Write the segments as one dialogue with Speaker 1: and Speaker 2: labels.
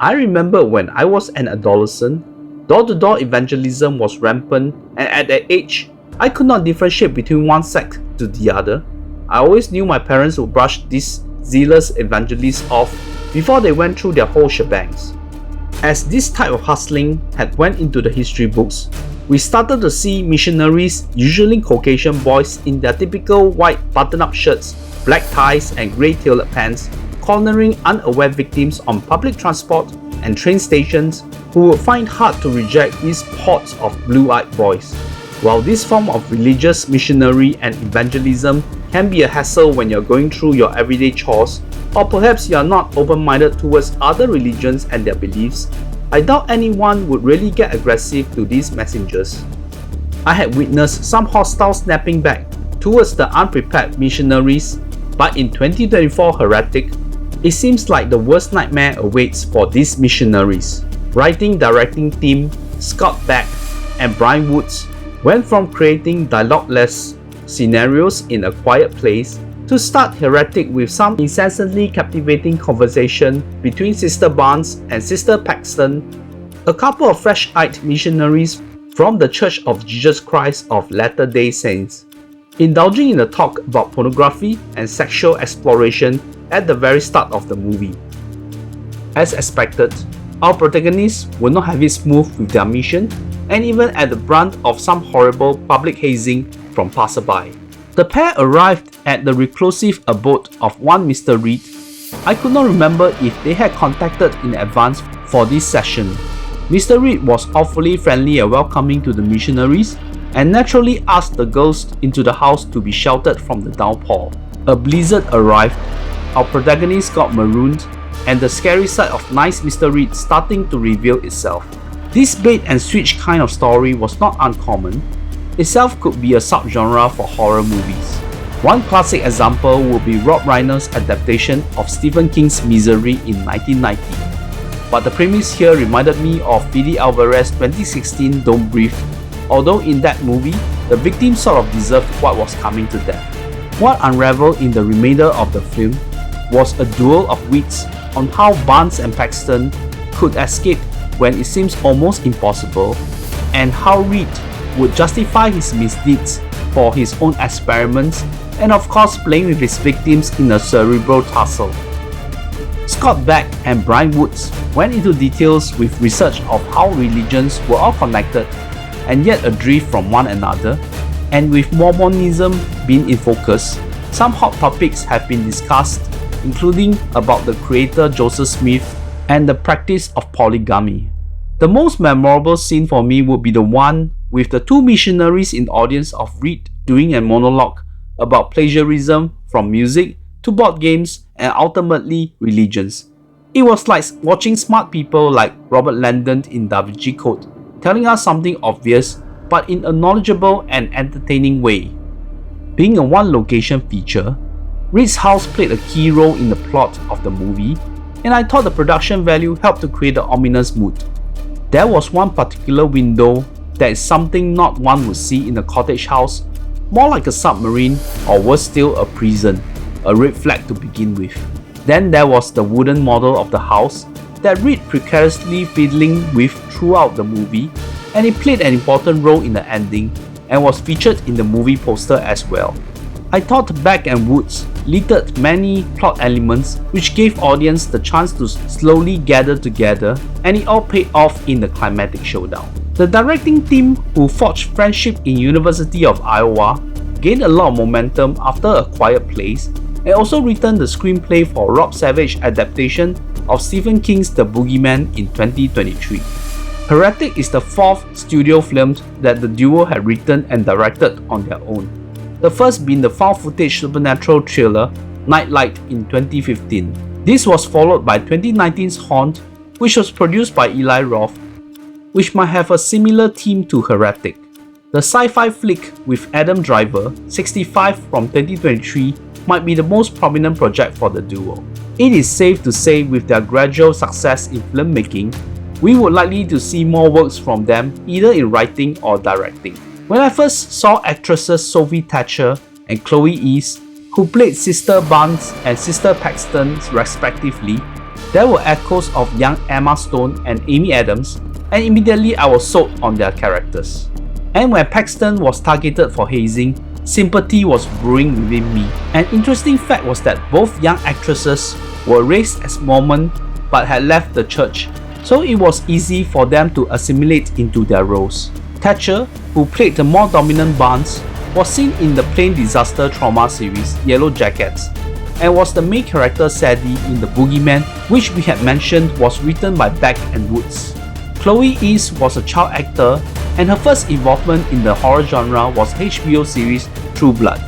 Speaker 1: I remember when I was an adolescent, door-to-door evangelism was rampant, and at that age, I could not differentiate between one sect to the other. I always knew my parents would brush these zealous evangelists off before they went through their whole shebangs. As this type of hustling had went into the history books, we started to see missionaries, usually Caucasian boys in their typical white button-up shirts, black ties and grey tailored pants, cornering unaware victims on public transport and train stations who would find hard to reject these pods of blue-eyed boys. While this form of religious missionary and evangelism can be a hassle when you're going through your everyday chores, or perhaps you're not open-minded towards other religions and their beliefs, I doubt anyone would really get aggressive to these messengers. I had witnessed some hostile snapping back towards the unprepared missionaries, but in 2024 Heretic, it seems like the worst nightmare awaits for these missionaries. Writing-directing team Scott Beck and Bryan Woods went from creating dialogue-less scenarios in a quiet place to start Heretic with some incessantly captivating conversation between Sister Barnes and Sister Paxton, a couple of fresh-eyed missionaries from the Church of Jesus Christ of Latter-day Saints, indulging in a talk about pornography and sexual exploration at the very start of the movie. As expected, our protagonists will not have it smooth with their mission and even at the brunt of some horrible public hazing from passerby. The pair arrived at the reclusive abode of one Mr. Reed. I could not remember if they had contacted in advance for this session. Mr. Reed was awfully friendly and welcoming to the missionaries and naturally asked the girls into the house to be sheltered from the downpour. A blizzard arrived, our protagonist got marooned, and the scary side of nice Mr. Reed starting to reveal itself. This bait and switch kind of story was not uncommon. Itself could be a subgenre for horror movies. One classic example would be Rob Reiner's adaptation of Stephen King's Misery in 1990. But the premise here reminded me of Fede Alvarez's 2016 Don't Breathe, although in that movie, the victim sort of deserved what was coming to them. What unraveled in the remainder of the film was a duel of wits on how Barnes and Paxton could escape when it seems almost impossible, and how Reed would justify his misdeeds for his own experiments, and of course playing with his victims in a cerebral tussle. Scott Beck and Bryan Woods went into details with research of how religions were all connected and yet adrift from one another, and with Mormonism being in focus, some hot topics have been discussed, including about the creator Joseph Smith and the practice of polygamy. The most memorable scene for me would be the one with the two missionaries in the audience of Reed doing a monologue about plagiarism from music to board games and ultimately religions. It was like watching smart people like Robert Landon in Da Vinci Code telling us something obvious but in a knowledgeable and entertaining way. Being a one-location feature, Reed's house played a key role in the plot of the movie, and I thought the production value helped to create the ominous mood. There was one particular window that is something not one would see in a cottage house, more like a submarine or worse still a prison, a red flag to begin with. Then there was the wooden model of the house that Reed precariously fiddling with throughout the movie, and it played an important role in the ending and was featured in the movie poster as well. I thought Beck and Woods littered many plot elements which gave audience the chance to slowly gather together, and it all paid off in the climatic showdown. The directing team, who forged friendship in University of Iowa, gained a lot of momentum after A Quiet Place, and also returned the screenplay for Rob Savage's adaptation of Stephen King's The Boogeyman in 2023. Heretic is the fourth studio film that the duo had written and directed on their own, the first being the found footage supernatural thriller Nightlight in 2015. This was followed by 2019's Haunt, which was produced by Eli Roth, which might have a similar theme to Heretic. The sci-fi flick with Adam Driver, 65 from 2023, might be the most prominent project for the duo. It is safe to say with their gradual success in filmmaking, we would likely to see more works from them either in writing or directing. When I first saw actresses Sophie Thatcher and Chloe East, who played Sister Barnes and Sister Paxton respectively, There were echoes of young Emma Stone and Amy Adams, and immediately I was sold on their characters. And when Paxton was targeted for hazing, sympathy was brewing within me. An interesting fact was that both young actresses were raised as Mormon but had left the church, so it was easy for them to assimilate into their roles. Thatcher, who played the more dominant Barnes, was seen in the plain disaster trauma series Yellow Jackets, and was the main character Sadie in The Boogeyman, which we had mentioned was written by Beck and Woods. Chloe East was a child actor, and her first involvement in the horror genre was HBO series True Blood.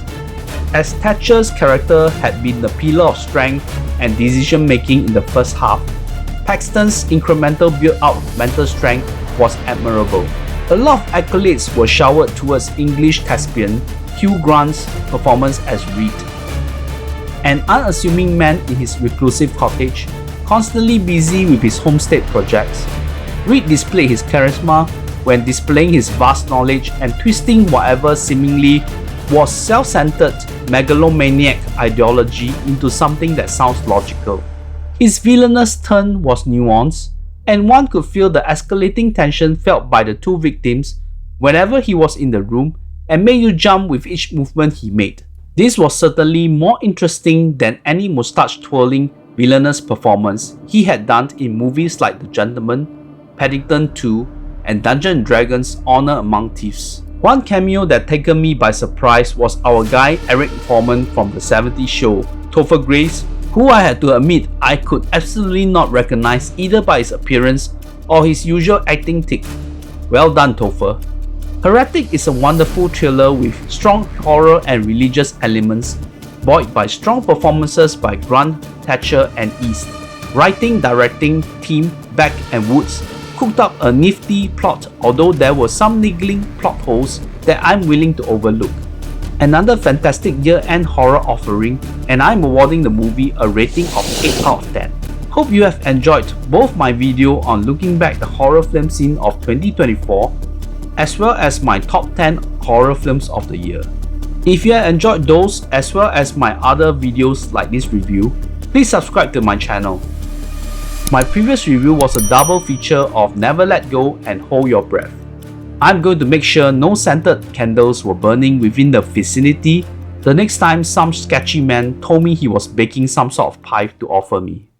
Speaker 1: As Thatcher's character had been the pillar of strength and decision making in the first half, Paxton's incremental build-up mental strength was admirable. A lot of accolades were showered towards English thespian Hugh Grant's performance as Reed. An unassuming man in his reclusive cottage, constantly busy with his homestead projects, Reed displayed his charisma when displaying his vast knowledge and twisting whatever seemingly was self-centered megalomaniac ideology into something that sounds logical. His villainous turn was nuanced, and one could feel the escalating tension felt by the two victims whenever he was in the room and made you jump with each movement he made. This was certainly more interesting than any mustache-twirling villainous performance he had done in movies like The Gentleman, Paddington 2, and Dungeons & Dragons Honor Among Thieves. One cameo that taken me by surprise was our guy Eric Foreman from the 70s show, Topher Grace, who I had to admit I could absolutely not recognize either by his appearance or his usual acting tic. Well done, Topher. Heretic is a wonderful thriller with strong horror and religious elements, buoyed by strong performances by Grant, Thatcher and East. Writing, directing team Beck and Woods cooked up a nifty plot, although there were some niggling plot holes that I'm willing to overlook. Another fantastic year-end horror offering, and I'm awarding the movie a rating of 8 out of 10. Hope you have enjoyed both my video on looking back the horror film scene of 2024, as well as my top 10 horror films of the year. If you have enjoyed those as well as my other videos like this review, please subscribe to my channel. My previous review was a double feature of Never Let Go and Hold Your Breath. I'm going to make sure no scented candles were burning within the vicinity the next time some sketchy man told me he was baking some sort of pie to offer me.